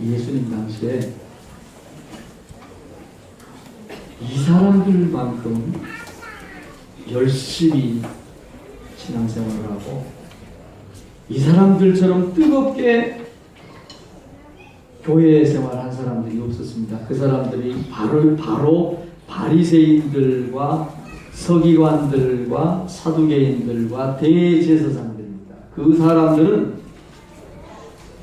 예수님 당시에 이 사람들만큼 열심히 신앙생활을 하고 이 사람들처럼 뜨겁게 교회 생활한 사람들이 없었습니다. 그 사람들이 바로 바리새인들과 서기관들과 사두개인들과 대제사장들입니다. 그 사람들은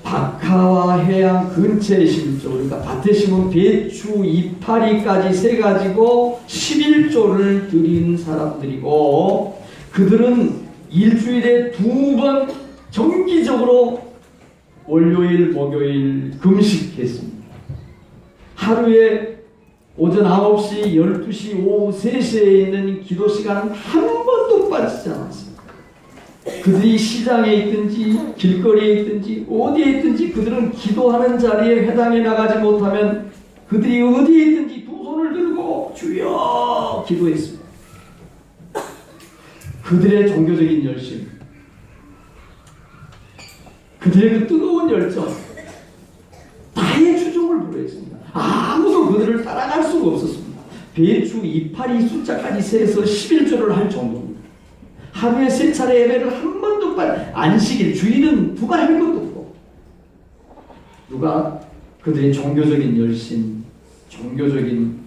박하와 해양 근처에 심죠. 그러니까 밭에 심은 배추 이파리까지 세 가지고 11조를 드린 사람들이고, 그들은 일주일에 2번 정기적으로 월요일, 목요일 금식했습니다. 하루에 오전 9시, 12시, 오후 3시에 있는 기도 시간 한 번도 빠지지 않았습니다. 그들이 시장에 있든지 길거리에 있든지 어디에 있든지 그들은 기도하는 자리에 회당에 나가지 못하면 그들이 어디에 있든지 두 손을 들고 주여 기도했습니다. 그들의 종교적인 열심, 그들의 그 뜨거운 열정, 나의 주종을 부르했습니다. 아무도 그들을 따라갈 수가 없었습니다. 배추 이파리 숫자까지 세서 11조를 할 정도입니다. 하루에 3차례 예배를 한 번도 안식일, 주일은 누가 할 것도 없고, 누가 그들의 종교적인 열심, 종교적인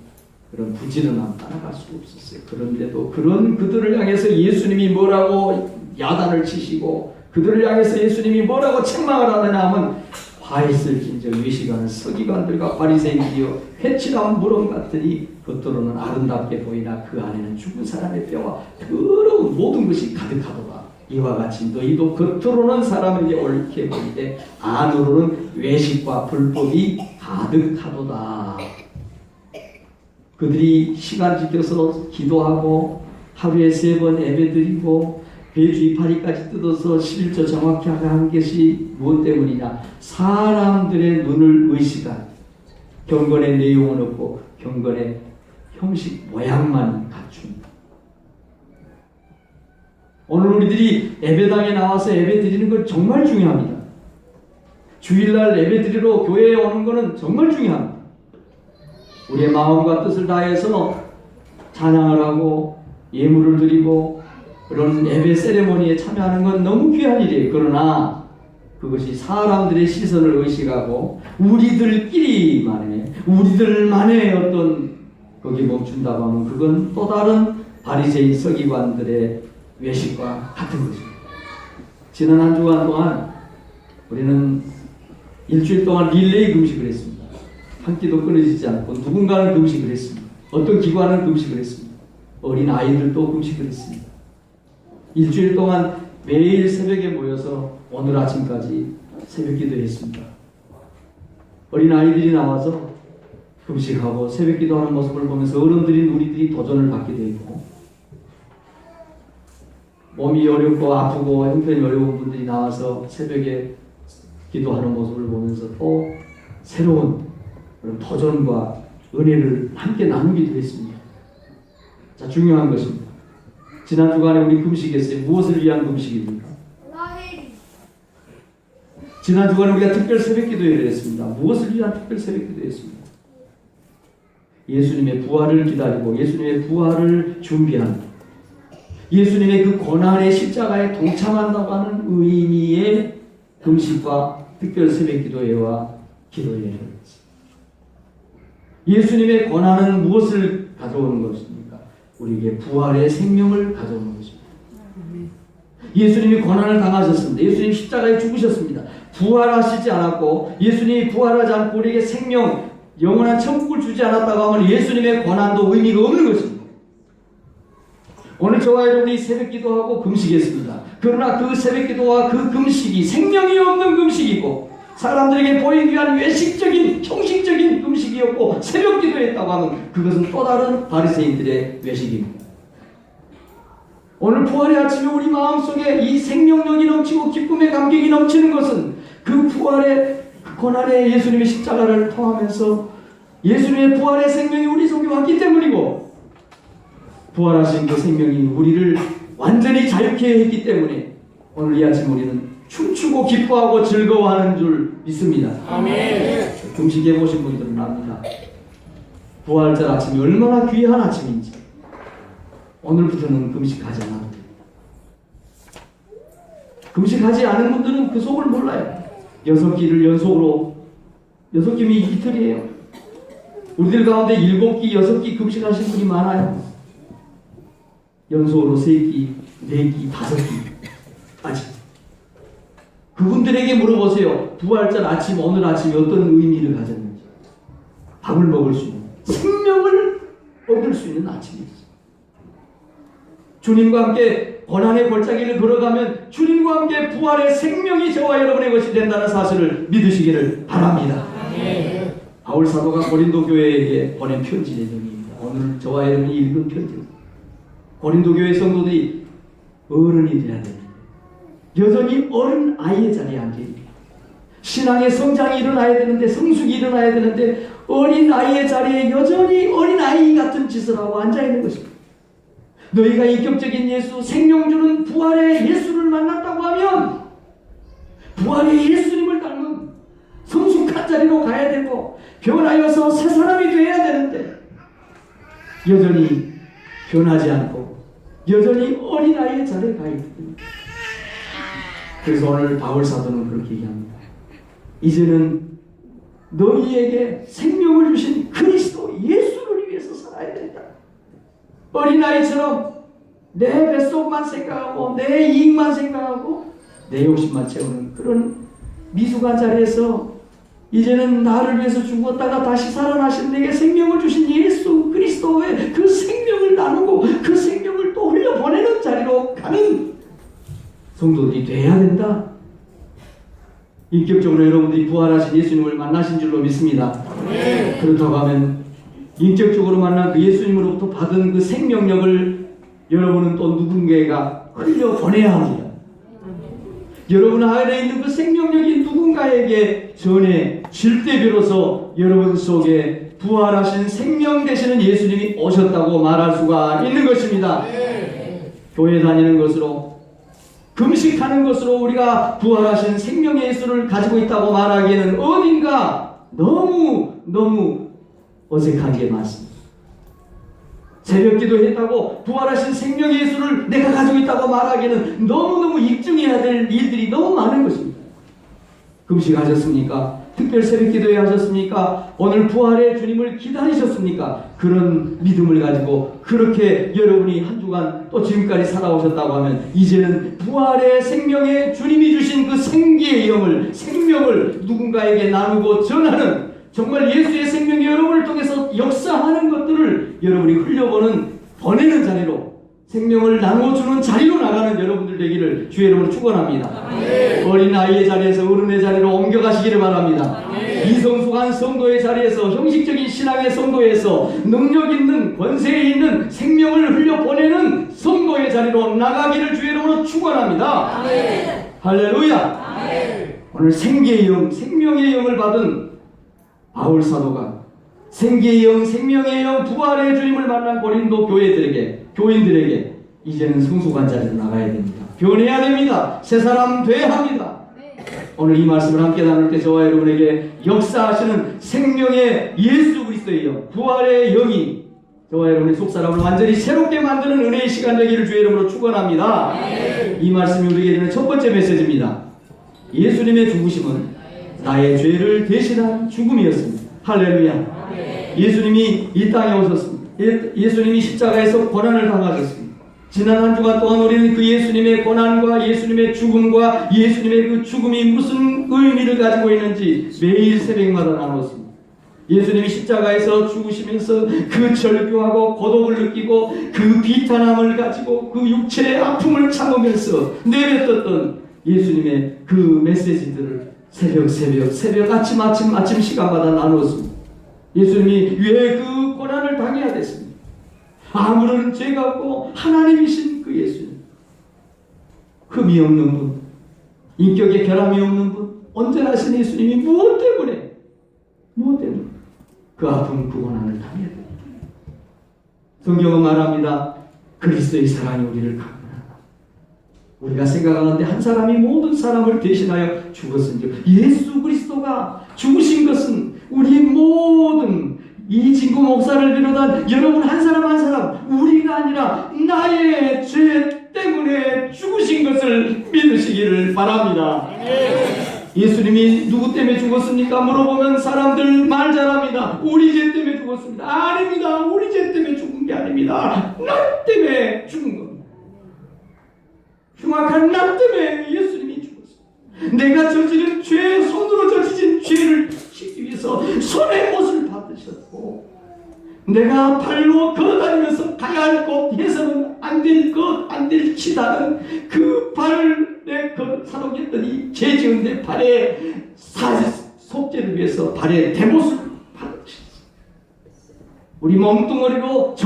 그런 부지런함 따라갈 수가 없었어요. 그런데도 그런 그들을 향해서 예수님이 뭐라고 야단을 치시고 그들을 향해서 예수님이 뭐라고 책망을 하느냐 하면, 화 있을진저 위시관 서기관들과 바리새인들이여 회칠한 무럼 같으니 겉으로는 아름답게 보이나 그 안에는 죽은 사람의 뼈와 더러운 모든 것이 가득하도다. 이와 같이 너희도 겉으로는 사람에게 옳게 보이되 안으로는 외식과 불법이 가득하도다. 그들이 시간 지켜서 기도하고 하루에 3번 예배드리고 배주 이파리까지 뜯어서 11조 정확히 한 것이 무엇 때문이냐? 사람들의 눈을 의식한, 경건의 내용은 없고 경건의 형식 모양만 갖춘. 오늘 우리들이 예배당에 나와서 예배 드리는 건 정말 중요합니다. 주일날 예배 드리러 교회에 오는 것은 정말 중요합니다. 우리의 마음과 뜻을 다해서 찬양을 하고 예물을 드리고 그런 예배 세레모니에 참여하는 건 너무 귀한 일이에요. 그러나 그것이 사람들의 시선을 의식하고 우리들만의 어떤 거기에 멈춘다고 하면 그건 또 다른 바리새인 서기관들의 외식과 같은 것입니다. 지난 한 주간 동안 우리는 일주일 동안 릴레이 금식을 했습니다. 한 끼도 끊어지지 않고 누군가는 금식을 했습니다. 어떤 기관은 금식을 했습니다. 어린 아이들도 금식을 했습니다. 일주일 동안 매일 새벽에 모여서 오늘 아침까지 새벽 기도했습니다. 어린 아이들이 나와서 금식하고 새벽 기도하는 모습을 보면서 어른들인 우리들이 도전을 받기도 했고, 몸이 어렵고 아프고 형편이 어려운 분들이 나와서 새벽에 기도하는 모습을 보면서 또 새로운 도전과 은혜를 함께 나누기도 했습니다. 자, 중요한 것입니다. 지난 주간에 우리 금식했어요. 무엇을 위한 금식입니까? 지난 주간에 우리가 특별 새벽 기도회를 했습니다. 무엇을 위한 특별 새벽 기도회였습니다? 예수님의 부활을 기다리고 예수님의 부활을 준비한, 예수님의 그 고난의 십자가에 동참한다고 하는 의미의 금식과 특별 새벽 기도회와 기도회를 했습니다. 예수님의 고난은 무엇을 가져오는 것입니까? 우리에게 부활의 생명을 가져오는 것입니다. 예수님이 고난을 당하셨습니다. 예수님이 십자가에 죽으셨습니다. 부활하시지 않았고 예수님이 부활하지 않고 우리에게 생명, 영원한 천국을 주지 않았다고 하면 예수님의 고난도 의미가 없는 것입니다. 오늘 저와 여러분이 새벽 기도하고 금식했습니다. 그러나 그 새벽 기도와 그 금식이 생명이 없는 금식이고 사람들에게 보이기 위한 외식적인 형식적인 금식이었고 새벽 기도했다고 하면 그것은 또 다른 바리새인들의 외식입니다. 오늘 부활의 아침에 우리 마음속에 이 생명력이 넘치고 기쁨의 감격이 넘치는 것은 그 부활의 그 고난의 예수님의 십자가를 통하면서 예수님의 부활의 생명이 우리 속에 왔기 때문이고, 부활하신 그 생명이 우리를 완전히 완전히 자유케 했기 때문에 오늘 이 아침 우리는 춤추고 기뻐하고 즐거워하는 줄 믿습니다. 아멘. 금식해 보신 분들은 압니다. 부활절 아침이 얼마나 귀한 아침인지. 오늘부터는 금식하지 않아도 돼요. 금식하지 않은 분들은 그 속을 몰라요. 6끼를 연속으로, 6끼면 이틀이에요. 우리들 가운데 7끼, 6끼 금식하신 분이 많아요. 연속으로 3끼, 4끼, 5끼까지. 그분들에게 물어보세요. 부활절 아침, 오늘 아침이 어떤 의미를 가졌는지. 밥을 먹을 수 있는, 생명을 얻을 수 있는 아침이었어요. 주님과 함께 고난의 골짜기를 걸어가면 주님과 함께 부활의 생명이 저와 여러분의 것이 된다는 사실을 믿으시기를 바랍니다. 바울 사도가 고린도 교회에게 보낸 편지 내용입니다. 오늘 저와 여러분이 읽은 편지입니다. 고린도 교회 성도들이 어른이 돼야 됩니다. 여전히 어른 아이의 자리에 앉아있습니다. 신앙의 성장이 일어나야 되는데, 성숙이 일어나야 되는데 어린 아이의 자리에 여전히 어린 아이 같은 짓을 하고 앉아있는 것입니다. 너희가 인격적인 예수, 생명 주는 부활의 예수를 만났다고 하면 부활의 예수님을 닮은 성숙한 자리로 가야 되고 변하여서 새 사람이 되어야 되는데 여전히 변하지 않고 여전히 어린아이의 자리에 가 있거든요. 그래서 오늘 바울 사도는 그렇게 얘기합니다. 이제는 너희에게 생명을 주신 그리스도 예수를 위해서 살아야 된다. 어린아이처럼 내 뱃속만 생각하고 내 이익만 생각하고 내 욕심만 채우는 그런 미숙한 자리에서 이제는 나를 위해서 죽었다가 다시 살아나신 내게 생명을 주신 예수 그리스도의 그 생명을 나누고 그 생명을 또 흘려보내는 자리로 가는 성도들이 돼야 된다. 인격적으로 여러분들이 부활하신 예수님을 만나신 줄로 믿습니다. 그렇다고 하면 인격적으로 만난 그 예수님으로부터 받은 그 생명력을 여러분은 또 누군가가 흘려보내야 합니다. 여러분 안에 있는 그 생명력이 누군가에게 전해 질 때 비로소 여러분 속에 부활하신 생명 되시는 예수님이 오셨다고 말할 수가 있는 것입니다. 교회 다니는 것으로 금식하는 것으로 우리가 부활하신 생명의 예수를 가지고 있다고 말하기에는 어딘가 너무 어색한 게 많습니다. 새벽 기도했다고 부활하신 생명의 예수를 내가 가지고 있다고 말하기에는 너무너무 입증해야 될 일들이 너무 많은 것입니다. 금식하셨습니까? 특별 새벽 기도회 하셨습니까? 오늘 부활의 주님을 기다리셨습니까? 그런 믿음을 가지고 그렇게 여러분이 한 주간 또 지금까지 살아오셨다고 하면 이제는 부활의 생명의 주님이 주신 그 생기의 영을 생명을 누군가에게 나누고 전하는 정말 예수의 생명이 여러분을 통해서 역사하는 것들을 여러분이 흘려보는 보내는 자리로 생명을 나누어주는 자리로 나가는 여러분들 되기를 주의 이름으로 축원합니다. 어린아이의 자리에서 어른의 자리로 옮겨가시기를 바랍니다. 이성숙한 성도의 자리에서 형식적인 신앙의 성도에서 능력 있는 권세 있는 생명을 흘려보내는 성도의 자리로 나가기를 주의 이름으로 축원합니다. 할렐루야. 오늘 생기의 영, 생명의 영을 받은 바울 사도가 생기의 영, 생명의 영, 부활의 주님을 만난 고린도 교인들에게 이제는 성숙한 자리로 나가야 됩니다. 변해야 됩니다. 새 사람 돼야 합니다. 오늘 이 말씀을 함께 나눌 때 저와 여러분에게 역사하시는 생명의 예수 그리스도의 영, 부활의 영이 저와 여러분의 속사람을 완전히 새롭게 만드는 은혜의 시간 되기를 주의 이름으로 축원합니다. 이 말씀이 우리에게 주는 첫 번째 메시지입니다. 예수님의 죽으심은 나의 죄를 대신한 죽음이었습니다. 할렐루야. 예수님이 이 땅에 오셨습니다. 예수님이 십자가에서 고난을 당하셨습니다. 지난 한 주간 동안 우리는 그 예수님의 고난과 예수님의 죽음과 예수님의 그 죽음이 무슨 의미를 가지고 있는지 매일 새벽마다 나눴습니다. 예수님이 십자가에서 죽으시면서 그 절규하고 고독을 느끼고 그 비탄함을 가지고 그 육체의 아픔을 참으면서 내뱉었던 예수님의 그 메시지들을 새벽 아침 시간마다 나누었습니다. 예수님이 왜 그 고난을 당해야 됐습니까? 아무런 죄가 없고 하나님이신 그 예수님, 흠이 없는 분, 인격에 결함이 없는 분, 온전하신 예수님이 무엇 때문에 그 아픔 그 고난을 당해야 됩니까? 성경은 말합니다. 그리스도의 사랑이 우리를 강건하다. 우리가 생각하는데 한 사람이 모든 사람을 대신하여 죽었은즉 예수 그리스도가 죽으신 것은 우리 모든 이 진고 목사를 비롯한 여러분 한 사람 한 사람 우리가 아니라 나의 죄 때문에 죽으신 것을 믿으시기를 바랍니다. 예수님이 누구 때문에 죽었습니까? 물어보면 사람들 말 잘합니다. 우리 죄 때문에 죽었습니다. 아닙니다. 우리 죄 때문에 죽은 게 아닙니다. 나 때문에 죽은 겁니다. 흉악한 나 때문에 예수님이 죽었습니다. 내가 저지른 죄, 손으로 저지른 죄를 씻기 위해서 손의 못을 받으셨고 내가 발로 걸어다니면서 가야 할 곳, 해서는 안 될 것, 안 될 치다는 그 발에 사놓겠던 이 죄 지은 내 발에 속죄를 위해서 발에 대못을 받으셨습니다. 우리 몸뚱어리로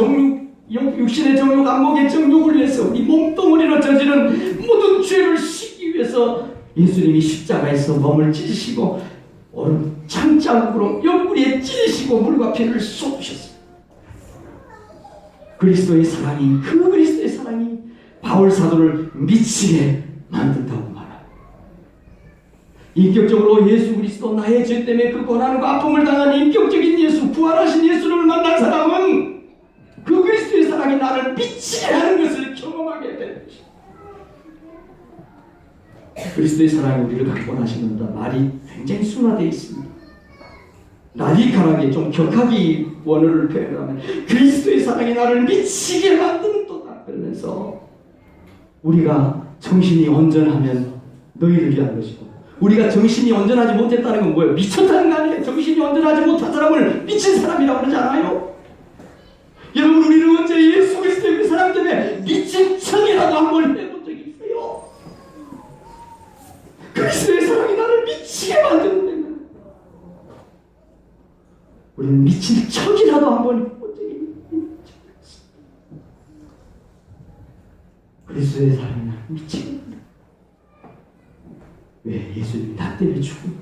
육신의 정욕, 안목의 정욕을 위해서 우리 몸뚱어리로 저지른 모든 죄를 씻기 위해서 예수님이 십자가에서 몸을 찢으시고 오른 창장으로 옆구리에 찢으시고 물과 피를 쏟으셨습니다. 그리스도의 사랑이, 그 그리스도의 사랑이 바울 사도를 미치게 만든다고 말합니다. 인격적으로 예수 그리스도 나의 죄 때문에 그 고난과 아픔을 당한 인격적인 예수, 부활하신 예수를 만난 사람은 그 그리스도의 사랑이 나를 미치게 하는 것을 경험하게 되는 것입니다. 그리스도의 사랑이 우리를 강권하시는다 말이 굉장히 순화되어 있습니다. 라디칼하게 좀 격하게 원어를 표현하면 그리스도의 사랑이 나를 미치게 만드는 도다 그러면서 우리가 정신이 온전하면 너희를 위한 것이고 우리가 정신이 온전하지 못했다는 건 뭐예요? 미쳤다는 거 아니에요? 정신이 온전하지 못한 사람을 미친 사람이라고 그러지 않아요? 여러분 우리는 언제 예수 그리스도의 그 사랑 때문에 미친 척이라도 한번 해본 적이 있어요? 그리스도의 사랑이 나를 미치게 만드는 거예요. 우리는 미친 척이라도 한번 해본 적이 있어요. 그리스도의 사랑이 나를 미치게 만든다. 왜? 예수님이 나 때문에 죽은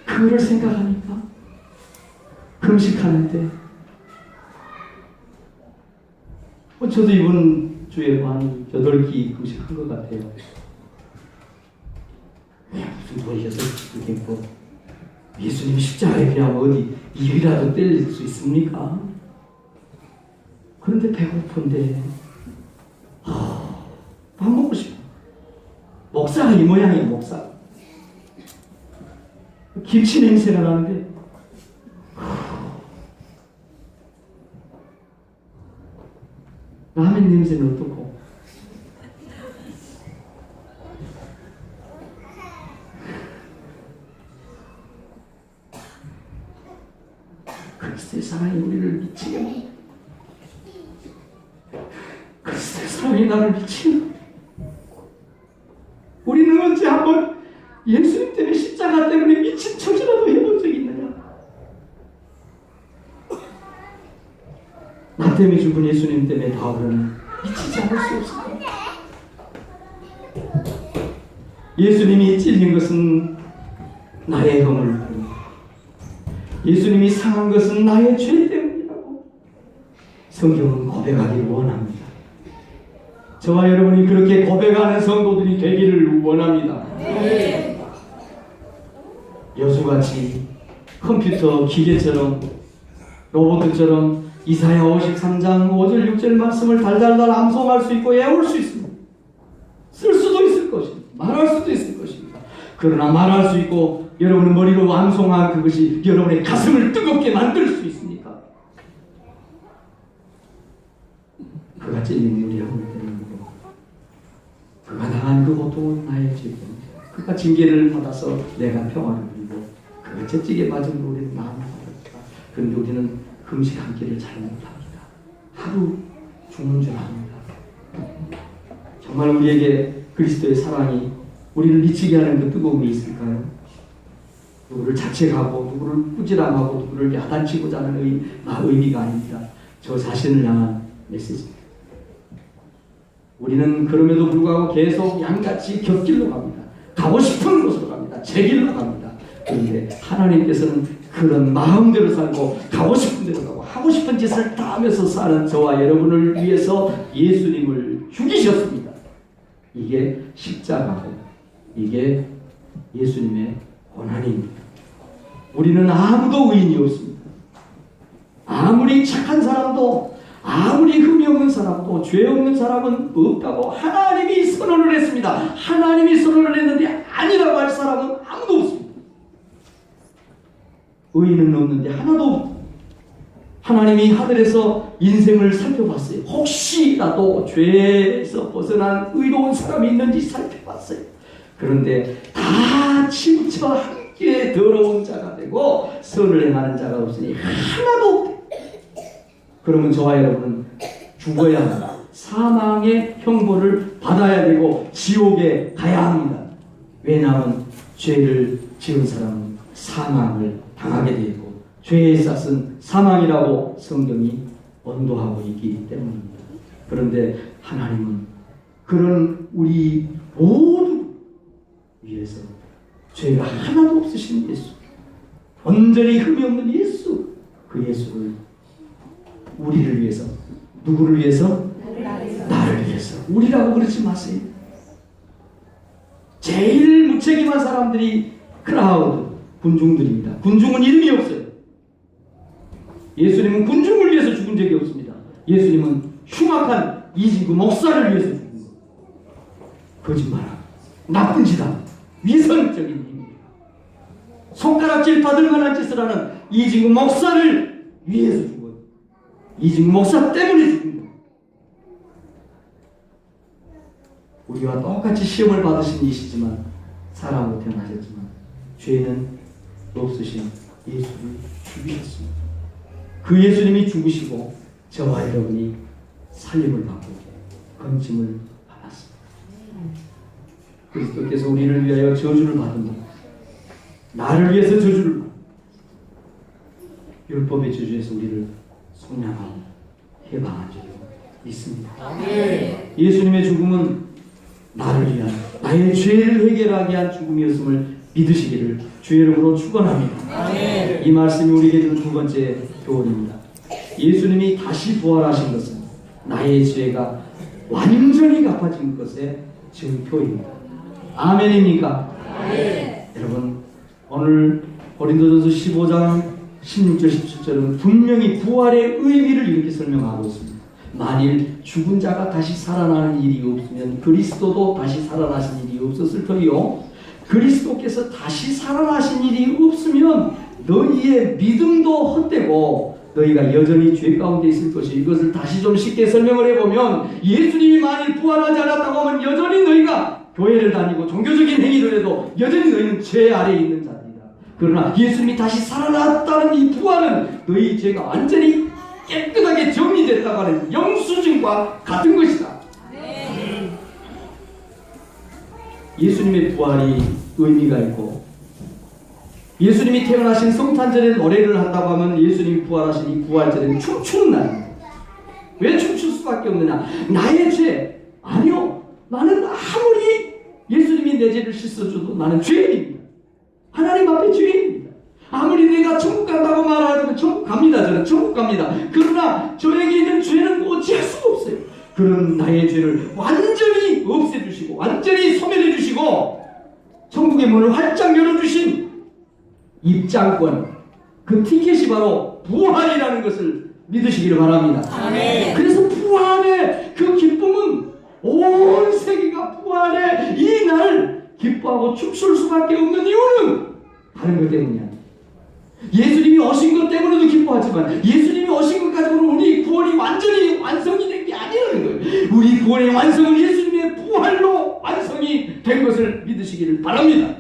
그거를 생각하니까 금식하는데 저도 이번 주에 한 8끼 금식한 것 같아요. 무슨 뭐 8끼 뭐 예수님 십자가에 비하면 어디 입이라도 뗄 수 있습니까? 그런데 배고픈데 밥 먹고 싶어. 목사가 이 모양이에요. 목사 김치 냄새가 나는데 라면 냄새는 어떻고? 그리스도의 사랑이 우리를 미치게 만든다. 그리스도의 사랑이 나를 미치게 만든다. 우리는 언제 한번 예수님 때문에 십자가 때문에 미친 척이라도 해본 적이 있느냐? 나 때문에 죽은 예수님 때문에 바울은 미치지 않을 수 없습니다. 예수님이 찔린 것은 나의 허물, 예수님이 상한 것은 나의 죄 때문이라고 성경은 고백하기를 원합니다. 저와 여러분이 그렇게 고백하는 성도들이 되기를 원합니다. 여수같이 컴퓨터 기계처럼 로봇처럼 이사야 53장 5절 6절 말씀을 달달달 암송할 수 있고 외울 수 있습니다. 쓸 수도 있을 것입니다. 말할 수도 있을 것입니다. 그러나 말할 수 있고 여러분의 머리로 암송한 그것이 여러분의 가슴을 뜨겁게 만들 수 있습니까? 그가 찔린 우리 여러분 때문에 그가 당한 그 고통은 나의 죄 때문에 그가 징계를 받아서 내가 평화를 누리고 그가 채찍에 맞은 우리는 마음을 받았다. 그런데 우리는 금식 한 끼를 잘 못합니다. 하루 죽는 줄 압니다. 정말 우리에게 그리스도의 사랑이 우리를 미치게 하는 그 뜨거움이 있을까요? 누구를 자책하고 누구를 꾸지람하고 누구를 야단치고자 하는 의미가 아닙니다. 저 자신을 향한 메시지입니다. 우리는 그럼에도 불구하고 계속 양같이 곁길로 갑니다. 가고 싶은 곳으로 갑니다. 제 길로 갑니다. 그런데 하나님께서는 그런 마음대로 살고 가고 싶은 대로 가고 하고 싶은 짓을 다 하면서 사는 저와 여러분을 위해서 예수님을 죽이셨습니다. 이게 십자가고 이게 예수님의 고난입니다. 우리는 아무도 의인이 없습니다. 아무리 착한 사람도 아무리 흠이 없는 사람도 죄 없는 사람은 없다고 하나님이 선언을 했습니다. 하나님이 선언을 했는데 아니라고 할 사람은 아무도 없습니다. 의인은 없는데 하나도 없습니다. 하나님이 하늘에서 인생을 살펴봤어요. 혹시라도 죄에서 벗어난 의로운 사람이 있는지 살펴봤어요. 그런데 다 치우쳐 함께 더러운 자가 되고 선을 행하는 자가 없으니 하나도 없대. 그러면 저와 여러분은 죽어야 합니다. 사망의 형벌을 받아야 되고 지옥에 가야 합니다. 왜냐하면 죄를 지은 사람은 사망을 당하게 되고 죄의 싹은 사망이라고 성경이 언도하고 있기 때문입니다. 그런데 하나님은 그런 우리 모두 위해서 죄가 하나도 없으신 예수, 온전히 흠이 없는 예수, 그 예수를 우리를 위해서, 누구를 위해서? 나를 위해서. 우리라고 그러지 마세요. 제일 무책임한 사람들이 크라우드, 군중들입니다. 군중은 이름이 없어요. 예수님은 군중을 위해서 죽은 적이 없습니다. 예수님은 흉악한 이진구 목사를 위해서 죽은 것. 거짓말하고 나쁜 짓하고 위선적인 힘입니다. 손가락질 받을 만한 짓을 하는 이진구 목사를 위해서 죽은 것. 이진구 목사 때문에 죽은 것. 우리와 똑같이 시험을 받으신 이시지만 사람으로 태어나셨지만 죄는 없으신 예수를 죽이셨습니다. 그 예수님이 죽으시고 저와 여러분이 살림을 받고 건짐을 받았습니다. 그리스도께서 우리를 위하여 저주를 받은 나를 위해서 저주를 받은 율법의 저주에서 우리를 속량하고 해방한 줄로 믿습니다. 예수님의 죽음은 나를 위한 나의 죄를 해결하게 한 죽음이었음을 믿으시기를 주의 이름으로 축원합니다. 이 말씀이 우리에게 주는 두 번째 교훈입니다. 예수님이 다시 부활하신 것은 나의 죄가 완전히 갚아진 것의 증표입니다. 아멘입니까? 아멘. 여러분 오늘 고린도전서 15장 16절 17절은 분명히 부활의 의미를 이렇게 설명하고 있습니다. 만일 죽은 자가 다시 살아나는 일이 없으면 그리스도도 다시 살아나신 일이 없었을 터이요 그리스도께서 다시 살아나신 일이 없으면 너희의 믿음도 헛되고 너희가 여전히 죄 가운데 있을 것이 이것을 다시 좀 쉽게 설명을 해보면 예수님이 만일 부활하지 않았다고 하면 여전히 너희가 교회를 다니고 종교적인 행위를 해도 여전히 너희는 죄 아래에 있는 자들이다. 그러나 예수님이 다시 살아났다는 이 부활은 너희 죄가 완전히 깨끗하게 정리됐다고 하는 영수증과 같은 것이다. 예수님의 부활이 의미가 있고 예수님이 태어나신 성탄절에 노래를 한다고 하면 예수님이 부활하신 이 부활절에는 춤추는 날입니다. 왜 춤출 수밖에 없느냐? 나의 죄 아니요. 나는 아무리 예수님이 내 죄를 씻어줘도 나는 죄인입니다. 하나님 앞에 죄인입니다. 아무리 내가 천국 간다고 말하지만 천국 갑니다. 저는 천국 갑니다. 그러나 저에게 있는 죄는 어찌할 수가 없어요. 그런 나의 죄를 완전히 없애주시고 완전히 소멸해주시고 천국의 문을 활짝 열어주신 입장권, 그 티켓이 바로 부활이라는 것을 믿으시기를 바랍니다. 아멘. 그래서 부활의 그 기쁨은 온 세계가 부활의 이 날 기뻐하고 춤출 수밖에 없는 이유는 다른 것 때문이야. 예수님이 오신 것 때문에도 기뻐하지만 예수님이 오신 것 가지고는 우리 구원이 완전히 완성이 된 게 아니라는 거예요. 우리 구원의 완성은 예수님의 부활로 완성이 된 것을 믿으시기를 바랍니다.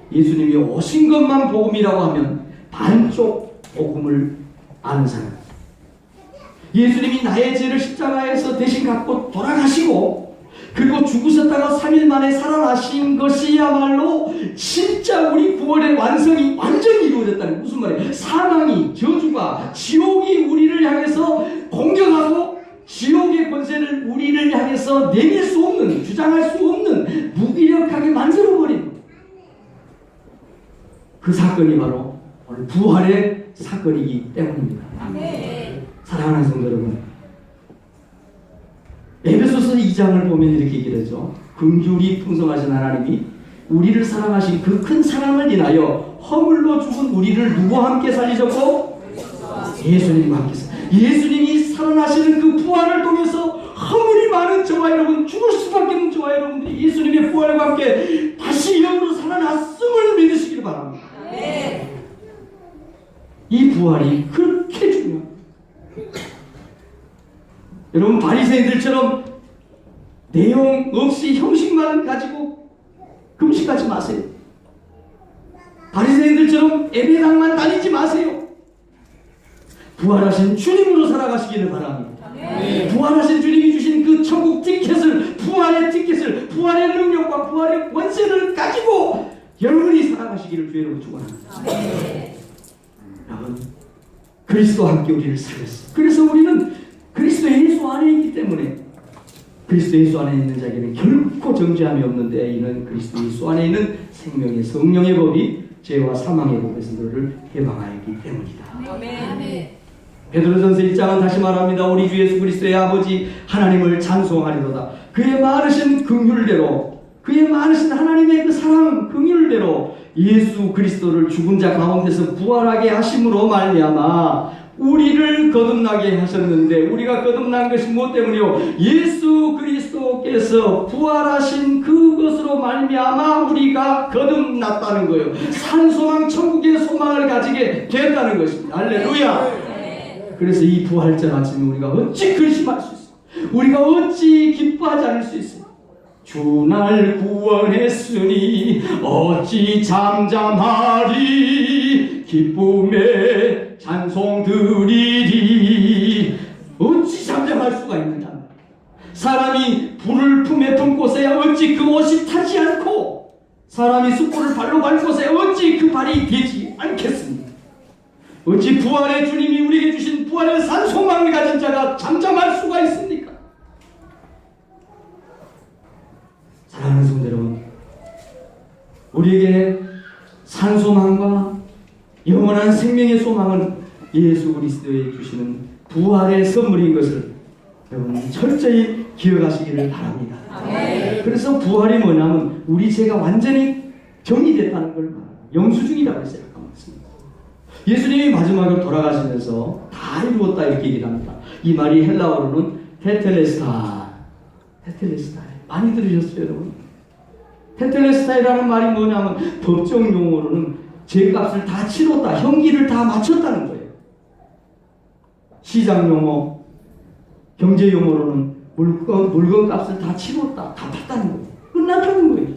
예수님이 오신 것만 복음이라고 하면 반쪽 복음을 아는 사람. 예수님이 나의 죄를 십자가에서 대신 갖고 돌아가시고 그리고 죽으셨다가 3일 만에 살아나신 것이야말로 진짜 우리 구원의 완성이 완전히 이루어졌다는 무슨 말이에요? 사망이, 저주가, 지옥이 우리를 향해서 공격하고 지옥의 권세를 우리를 향해서 내밀 수 없는, 주장할 수 없는 무기력하게 만들어버린 그 사건이 바로 오늘 부활의 사건이기 때문입니다. 사랑하는 성도 여러분, 에베소서 에베소서 2장을 보면 이렇게 얘기를 하죠. 긍휼이 풍성하신 하나님이 우리를 사랑하신 그 큰 사랑을 인하여 허물로 죽은 우리를 누구와 함께 살리셨고? 예수님과 함께 예수님이 살아나시는 그 부활을 통해서 허물이 많은 저와 여러분, 죽을 수밖에 없는 저와 여러분들이 예수님의 부활과 함께 다시 영으로 살아났음을 믿으시길 바랍니다. 이 부활이 그렇게 중요합니다. 여러분, 바리새인들처럼 내용 없이 형식만 가지고 금식하지 마세요. 바리새인들처럼 예배당만 다니지 마세요. 부활하신 주님으로 살아가시기를 바랍니다. 부활하신 주님이 주신 그 천국 티켓을, 부활의 티켓을, 부활의 능력과 부활의 권세를 가지고 여러분이 살아가시기를 주의 이름으로 축원합니다. 여러분, 그리스도와 함께 우리를 살렸어요. 그래서 우리는 그리스도 예수 안에 있기 때문에, 그리스도 예수 안에 있는 자에게는 결코 정죄함이 없는데, 이는 그리스도 예수 안에 있는 생명의 성령의 법이 죄와 사망의 법에서 너를 해방하였기 때문이다. 아멘. 베드로전서 1장은 다시 말합니다. 우리 주 예수 그리스도의 아버지 하나님을 찬송하리로다. 그의 많으신 긍휼대로, 그의 많으신 하나님의 그 사랑 긍휼대로 예수 그리스도를 죽은 자 가운데서 부활하게 하심으로 말미암아 우리를 거듭나게 하셨는데, 우리가 거듭난 것이 무엇 때문이요? 예수 그리스도께서 부활하신 그것으로 말미암아 우리가 거듭났다는 거예요. 산소망 천국의 소망을 가지게 됐다는 것입니다. 할렐루야. 그래서 이 부활절 아침에 우리가 어찌 근심할 수 있어요? 우리가 어찌 기뻐하지 않을 수 있어요? 주날 구원했으니 어찌 잠잠하리, 기쁨에 찬송 드리리. 어찌 잠잠할 수가 있느냐? 사람이 불을 품에 품고서야 어찌 그 옷이 타지 않고, 사람이 숯불을 발로 밟고서야 어찌 그 발이 되지 않겠습니까? 어찌 부활의 주님이 우리에게 주신 부활의 산소망을 가진 자가 잠잠할 수가 있습니까? 사랑하는 성도 여러분, 우리에게 산소망과 영원한 생명의 소망은 예수 그리스도에 주시는 부활의 선물인 것을 여러분 철저히 기억하시기를 바랍니다. 그래서 부활이 뭐냐면 우리 죄가 완전히 정리됐다는 걸 말합니다. 영수증이라고 했어요. 예수님이 마지막으로 돌아가시면서 다 이루었다 이렇게 얘기를 합니다. 이 말이 헬라어로는 테텔레스타이. 많이 들으셨어요, 여러분? 테텔레스타이라는 말이 뭐냐면 법정 용어로는 죄값을 다 치렀다, 형기를 다 마쳤다는 거예요. 시장 용어, 경제 용어로는 물건값을 다 치렀다, 갚았다는 거예요. 끝났다는 거예요.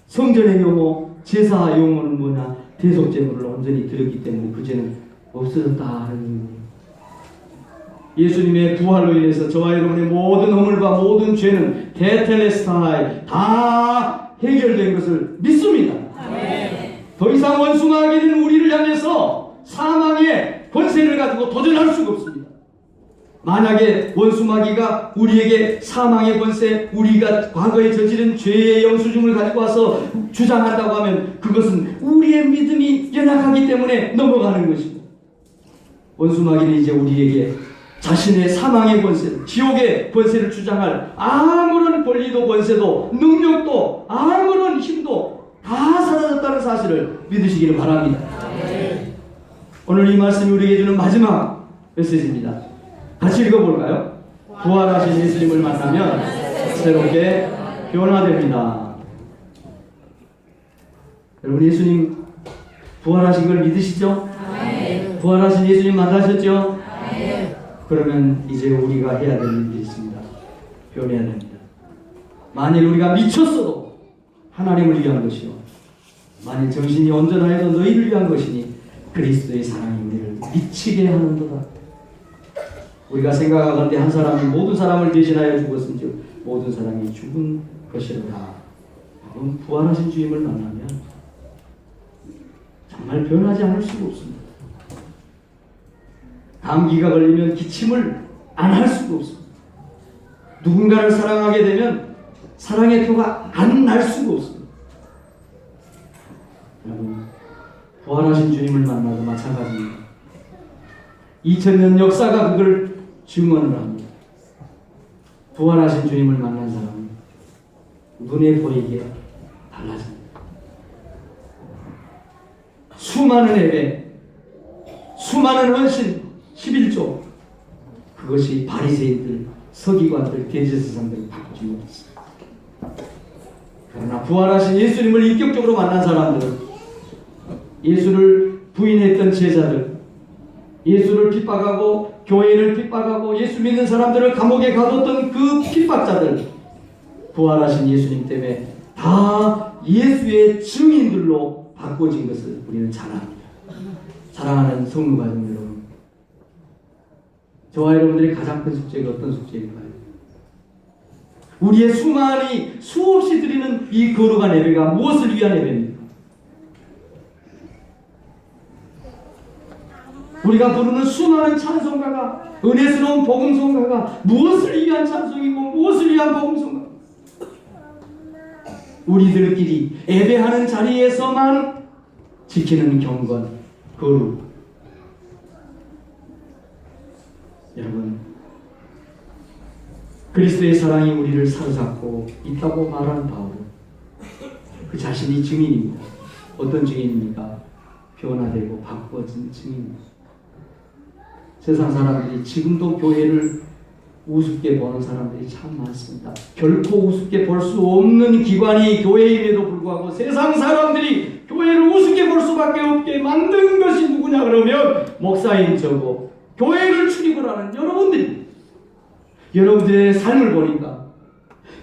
성전의 용어, 제사 용어는 뭐냐? 대속제물을 온전히 드렸기 때문에 그 죄는 없어졌다는 예수님의 부활로 인해서 저와 여러분의 모든 허물과 모든 죄는 테텔레스타이 다 해결된 것을 믿습니다. 더 이상 원수마귀는 우리를 향해서 사망의 권세를 가지고 도전할 수가 없습니다. 만약에 원수마귀가 우리에게 사망의 권세, 우리가 과거에 저지른 죄의 영수증을 가지고 와서 주장한다고 하면 그것은 우리의 믿음이 연약하기 때문에 넘어가는 것이고, 원수마귀는 이제 우리에게 자신의 사망의 권세, 지옥의 권세를 주장할 아무런 권리도 권세도 능력도 아무런 힘도 다 사라졌다는 사실을 믿으시기를 바랍니다. 오늘 이 말씀이 우리에게 주는 마지막 메시지입니다. 같이 읽어볼까요? 부활하신 예수님을 만나면 새롭게 변화됩니다. 여러분, 예수님 부활하신 걸 믿으시죠? 부활하신 예수님 만나셨죠? 그러면 이제 우리가 해야 될 일이 있습니다. 변해야 됩니다. 만일 우리가 미쳤어도 하나님을 위한 것이요, 만일 정신이 온전하여도 너희를 위한 것이니 그리스도의 사랑이 우리를 미치게 하는도다. 우리가 생각하건대 한 사람이 모든 사람을 대신하여 죽었은즉 모든 사람이 죽은 것이로다. 그럼 부활하신 주님을 만나면 정말 변하지 않을 수가 없습니다. 감기가 걸리면 기침을 안 할 수가 없습니다. 누군가를 사랑하게 되면 사랑의 표가 안 날 수가 없습니다. 여러분, 부활하신 주님을 만나도 마찬가지입니다. 2000년 역사가 그걸 증언을 합니다. 부활하신 주님을 만난 사람은 눈에 보이게 달라집니다. 수많은 예배, 수많은 헌신, 11조, 그것이 바리새인들, 서기관들, 대제사장들을 바꾸지 못했습니다. 그러나 부활하신 예수님을 인격적으로 만난 사람들은, 예수를 부인했던 제자들, 예수를 핍박하고 교회를 핍박하고 예수 믿는 사람들을 감옥에 가뒀던 그 핍박자들, 부활하신 예수님 때문에 다 예수의 증인들로 바꿔진 것을 우리는 잘 압니다. 사랑하는 성도가족 여러분, 저와 여러분들의 가장 큰 숙제가 어떤 숙제일까요? 우리의 수없이 드리는 이 거룩한 예배가 무엇을 위한 예배입니까? 우리가 부르는 수많은 찬송가가, 은혜스러운 복음송가가 무엇을 위한 찬송이고 무엇을 위한 복음송가? 우리들끼리 예배하는 자리에서만 지키는 경건, 거룩. 여러분, 그리스도의 사랑이 우리를 사로잡고 있다고 말하는 바울은 그 자신이 증인입니다. 어떤 증인입니까? 변화되고 바꿔진 증인입니다. 세상 사람들이 지금도 교회를 우습게 보는 사람들이 참 많습니다. 결코 우습게 볼 수 없는 기관이 교회임에도 불구하고 세상 사람들이 교회를 우습게 볼 수밖에 없게 만든 것이 누구냐 그러면 목사인 저고 교회를 출입을 하는 여러분들의 삶을 보니까,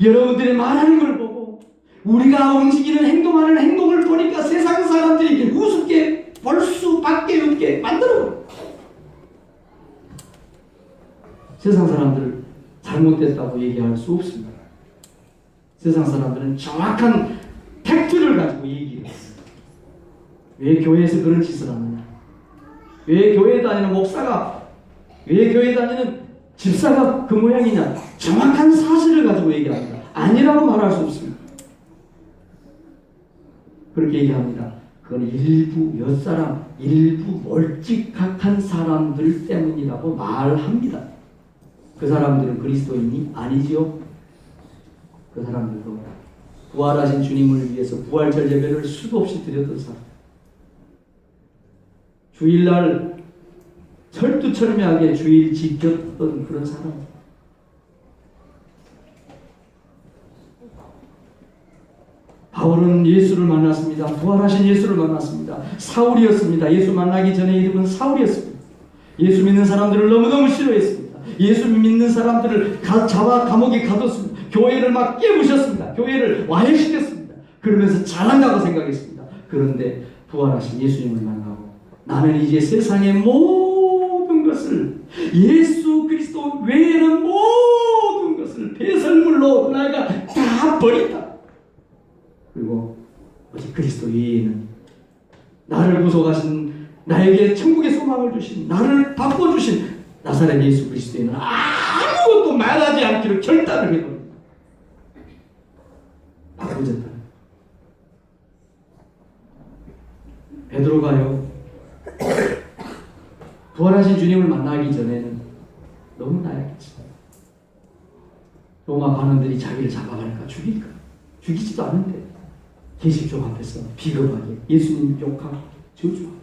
여러분들의 말하는 걸 보고, 우리가 움직이는 행동하는 행동을 보니까 세상 사람들이 우습게 볼 수밖에 없게 만들어버려요. 세상 사람들을 잘못됐다고 얘기할 수 없습니다. 세상 사람들은 정확한 팩트를 가지고 얘기해요. 왜 교회에서 그런 짓을 하느냐? 왜 교회에 다니는 목사가, 왜 교회에 다니는 집사가 그 모양이냐? 정확한 사실을 가지고 얘기합니다. 아니라고 말할 수 없습니다. 그렇게 얘기합니다. 그건 일부 몇 사람, 일부 멀찍한 사람들 때문이라고 말합니다. 그 사람들은 그리스도인이 아니지요. 그 사람들도 부활하신 주님을 위해서 부활절 예배를 수도 없이 드렸던 사람, 주일날 철두철미하게 주일 지켰던 그런 사람, 바울은 예수를 만났습니다. 부활하신 예수를 만났습니다. 사울이었습니다. 예수 만나기 전에 이름은 사울이었습니다. 예수 믿는 사람들을 너무너무 싫어했습니다. 예수 믿는 사람들을 잡아 감옥에 가뒀습니다. 교회를 막 깨부셨습니다. 교회를 와해시켰습니다. 그러면서 잘한다고 생각했습니다. 그런데 부활하신 예수님을 만나고 나는 이제 세상의 모든 것을, 예수 그리스도 외에는 모든 것을 배설물로 내가 다 버린다. 그리고 오직 그리스도 외에는 나를 구속하신, 나에게 천국의 소망을 주신, 나를 바꿔주신 나사렛 예수 그리스도에는 아무것도 말하지 않기로 결단을 해버립니다. 바꾸졌다. 베드로가요, 부활하신 주님을 만나기 전에는 너무 나약했지. 로마 관원들이 자기를 잡아갈까 죽일까, 죽이지도 않는데 계집종 앞에서 비겁하게 예수님 욕하고 저주하고,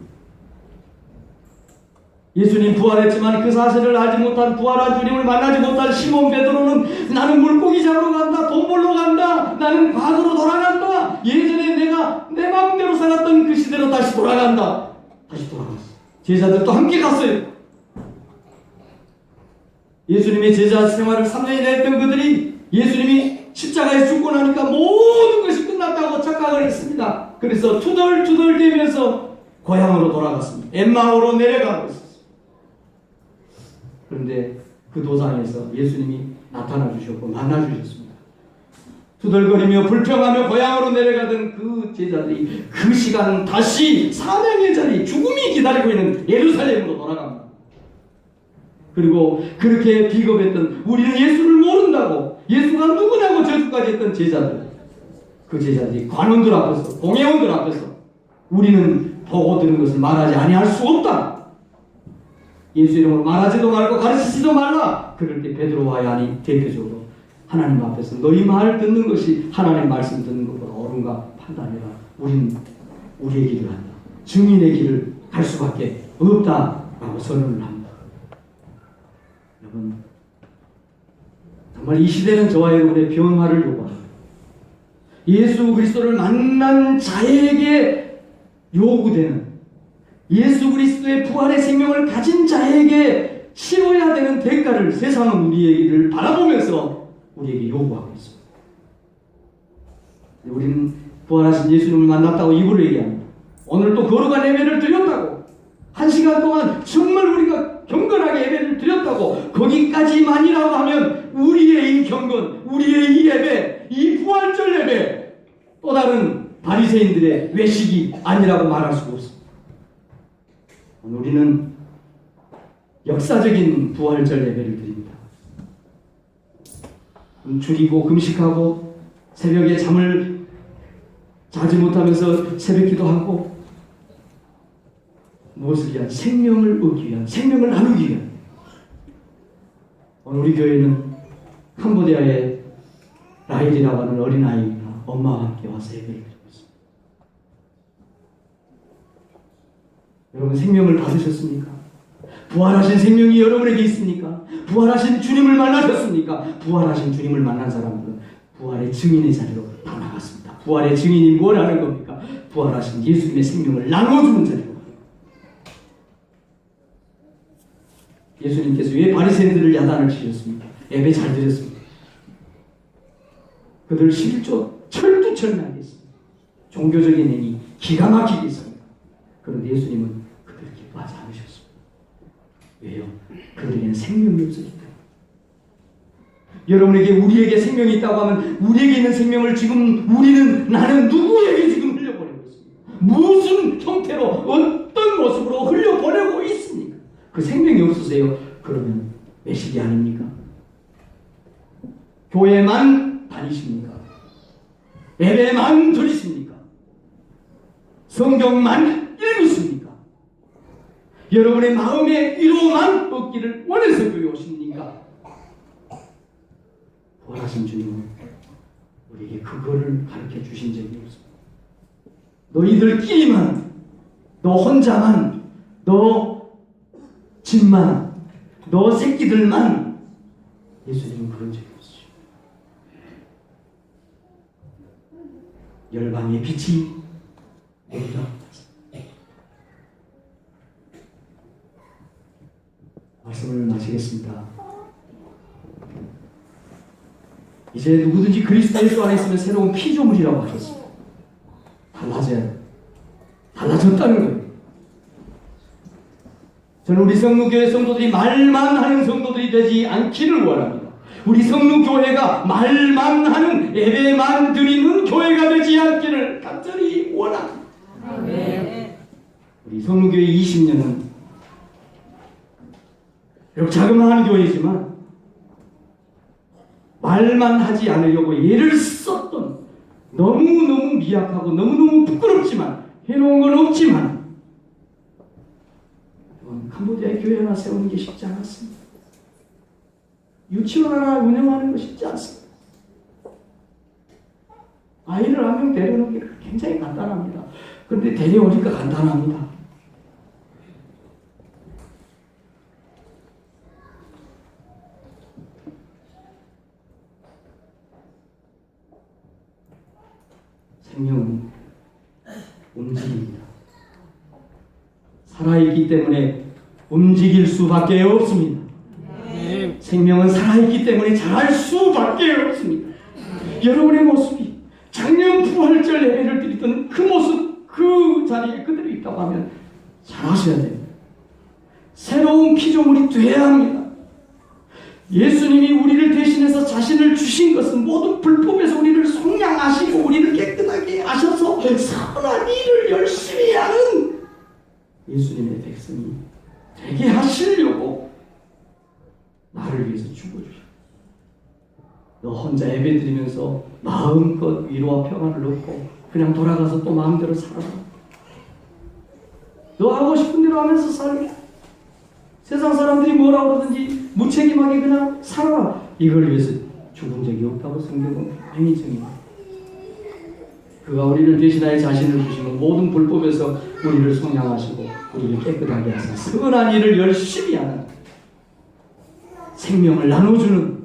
예수님 부활했지만 그 사실을 알지 못한, 부활한 주님을 만나지 못한 시몬 베드로는 나는 물고기 잡으러 간다, 돈 벌러 간다, 나는 과거로 돌아간다, 예전에 내가 내 마음대로 살았던 그 시대로 다시 돌아간다. 다시 돌아갔어. 제자들도 함께 갔어요. 예수님의 제자 생활을 3년이나 했던 그들이 예수님이 십자가에 죽고 나니까 모든 것이 끝났다고 착각을 했습니다. 그래서 투덜투덜대면서 고향으로 돌아갔습니다. 엠마오로 내려가고 있었어요. 그런데 그 도상에서 예수님이 나타나 주셨고 만나 주셨습니다. 투덜거리며 불평하며 고향으로 내려가던 그 제자들이 그 시간 다시 사명의 자리, 죽음이 기다리고 있는 예루살렘으로 돌아갑니다. 그리고 그렇게 비겁했던, 우리는 예수를 모른다고, 예수가 누구냐고 저주까지 했던 제자들, 그 제자들이 관원들 앞에서, 공회원들 앞에서 우리는 보고 들은 것을 말하지 아니할 수 없다, 예수 이름으로 말하지도 말고 가르치지도 말라. 그럴 때 베드로와 야니 대표적으로 하나님 앞에서 너희 말 듣는 것이 하나님 말씀 듣는 것보다 옳은가 판단해라. 우리는 우리의 길을 한다. 증인의 길을 갈 수밖에 없다라고 선언을 합니다. 여러분, 정말 이 시대는 저와 여러분의 변화를 요구합니다. 예수 그리스도를 만난 자에게 요구되는, 예수 그리스도의 부활의 생명을 가진 자에게 치러야 되는 대가를 세상은 우리에게를 바라보면서 우리에게 요구하고 있습니다. 우리는 부활하신 예수님을 만났다고 입으로 얘기합니다. 오늘 또 거룩한 예배를 드렸다고, 1시간 동안 정말 우리가 경건하게 예배를 드렸다고, 거기까지만이라고 하면 우리의 이 경건, 우리의 이 예배, 이 부활절 예배, 또 다른 바리새인들의 외식이 아니라고 말할 수가 없습니다. 우리는 역사적인 부활절 예배를 드립니다. 줄이고 금식하고 새벽에 잠을 자지 못하면서 새벽 기도하고, 무엇을 위한? 생명을 얻기 위한, 생명을 나누기 위한. 오늘 우리 교회는 캄보디아의 라이디라고 하는 어린아이가 엄마와 함께 와서 예배를 드리고 있습니다. 여러분, 생명을 받으셨습니까? 부활하신 생명이 여러분에게 있습니까? 부활하신 주님을 만나셨습니까? 부활하신 주님을 만난 사람들은 부활의 증인의 자리로 다 나갔습니다. 부활의 증인이 뭘 하는 겁니까? 부활하신 예수님의 생명을 나눠주는 자리로. 예수님께서 왜 바리새인들을 야단을 치셨습니까? 예배 잘 드렸습니다. 그들 11조 철두철미하게 했습니다. 종교적인 행위 기가 막히게 했습니다. 그런데 예수님은 그들을 기뻐하지 않으셨습니다. 왜요? 그들에게는 생명이 없었기 때문에. 여러분에게, 우리에게 생명이 있다고 하면 우리에게 있는 생명을 지금 나는 누구에게 지금 흘려보내고 있습니까? 무슨 형태로, 어떤 모습으로 흘려보내고 있습니까? 그 생명이 없으세요? 그러면 외식이 아닙니까? 교회만 다니십니까? 예배만 드리십니까? 성경만 읽으십니까? 여러분의 마음의 위로만 얻기를 원해서 교회 오십니까? 부활하신 주님은 우리에게 그거를 가르쳐 주신 적이 없습니다. 너희들끼리만, 너 혼자만, 너 집만, 너 새끼들만. 예수님은 그런 적이 없으시죠. 열방의 빛이 되리라. 말씀을 마치겠습니다. 이제 누구든지 그리스도 예수 안에 있으면 새로운 피조물이라고 하셨습니다. 달라졌다는 거예요. 저는 우리 성루교회 성도들이 말만 하는 성도들이 되지 않기를 원합니다. 우리 성루교회가 말만 하는, 예배만 드리는 교회가 되지 않기를 간절히 원합니다. 네. 우리 성루교회 20년은 비록 자그마한 교회이지만 말만 하지 않으려고 애를 썼던, 너무너무 미약하고 너무너무 부끄럽지만 해놓은 건 없지만, 캄보디아 교회 하나 세우는 게 쉽지 않았습니다. 유치원 하나 운영하는 거 쉽지 않습니다. 아이를 한 명 데려오는 게 굉장히 간단합니다. 그런데 데려오니까 간단합니다. 생명은 움직입니다. 살아있기 때문에 움직일 수밖에 없습니다. 생명은 살아있기 때문에 잘할 수밖에 없습니다. 여러분의 모습이 작년 부활절 예배를 드리던 그 모습, 그 자리에 그대로 있다고 하면 잘하셔야 됩니다. 새로운 피조물이 돼야 합니다. 예수님이 우리를 대신해서 자신을 주신 것은 모든 불법에서 우리를 속량하시고 우리를 깨끗하게 하셔서 선한 일을 열심히 하는 예수님의 백성이 되게 하시려고 나를 위해서 죽어주셨다. 너 혼자 예배드리면서 마음껏 위로와 평안을 얻고 그냥 돌아가서 또 마음대로 살아라. 너 하고 싶은 대로 하면서 살라. 세상 사람들이 뭐라 그러든지 무책임하게 그냥 살아라. 이걸 위해서 죽은 적이 없다고 성경은 분명히 정의합니다. 그가 우리를 대신하여 자신을 주시고 모든 불법에서 우리를 속량하시고 우리를 깨끗하게 하사 선한 일을 열심히 하는, 생명을 나눠주는,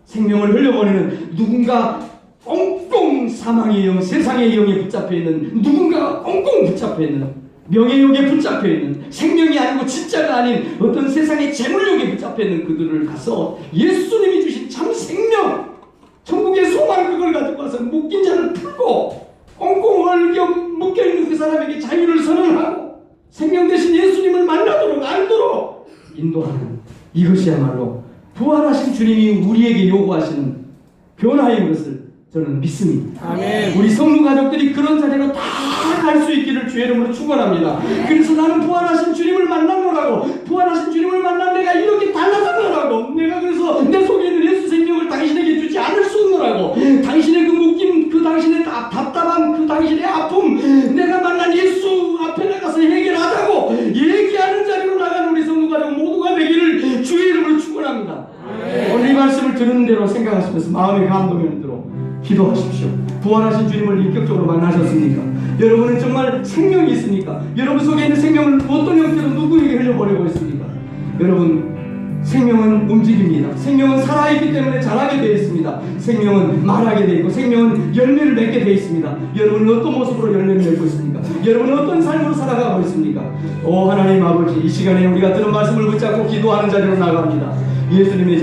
생명을 흘려보내는, 누군가 꽁꽁 사망의 영, 세상의 영에 붙잡혀 있는, 누군가가 꽁꽁 붙잡혀 있는, 명예욕에 붙잡혀 있는, 생명이 아니고 진짜가 아닌 어떤 세상의 재물욕에 붙잡혀 있는 그들을 가서 예수님이 주신 참 생명, 천국의 소망, 그걸 가지고 와서 묶인 자를 풀고 꽁꽁 얽혀 묶여있는 그 사람에게 자유를 선언하고 생명 대신 예수님을 만나도록 알도록 인도하는, 이것이야말로 부활하신 주님이 우리에게 요구하시는 변화인 것을 저는 믿습니다. 아멘. 우리 성도 가족들이 그런 자리로 다 갈 수 있기를 주의 이름으로 축원합니다. 그래서 나는 부활하신 주님을 만나노라고, 부활하신 주님을 만난 내가 이렇게 달라졌노라고, 내가 그래서 내 속에 있는 예수 생명을 당신에게 주지 않을 수 없노라고, 당신의 그 묶임, 그 당신의 답답함, 그 당신의 아픔, 내가 만난 예수 앞에 나가서 해결하자고 얘기하는 자리로 나가는 우리 성도 가족 모두가 되기를 주의 이름으로 축원합니다. 오늘 이 말씀을 들은 대로 생각하시면서 마음의 감동을 들어 기도하십시오. 부활하신 주님을 인격적으로 만나셨습니까? 여러분은 정말 생명이 있습니까? 여러분 속에 있는 생명을 어떤 형태로 누구에게 흘려보내고 있습니까? 여러분, 생명은 움직입니다. 생명은 살아있기 때문에 자라게 되어 있습니다. 생명은 말하게 되어 있고 생명은 열매를 맺게 되어 있습니다. 여러분은 어떤 모습으로 열매를 맺고 있습니까? 여러분은 어떤 삶으로 살아가고 있습니까? 오 하나님 아버지, 이 시간에 우리가 들은 말씀을 붙잡고 기도하는 자리로 나갑니다. 예수님의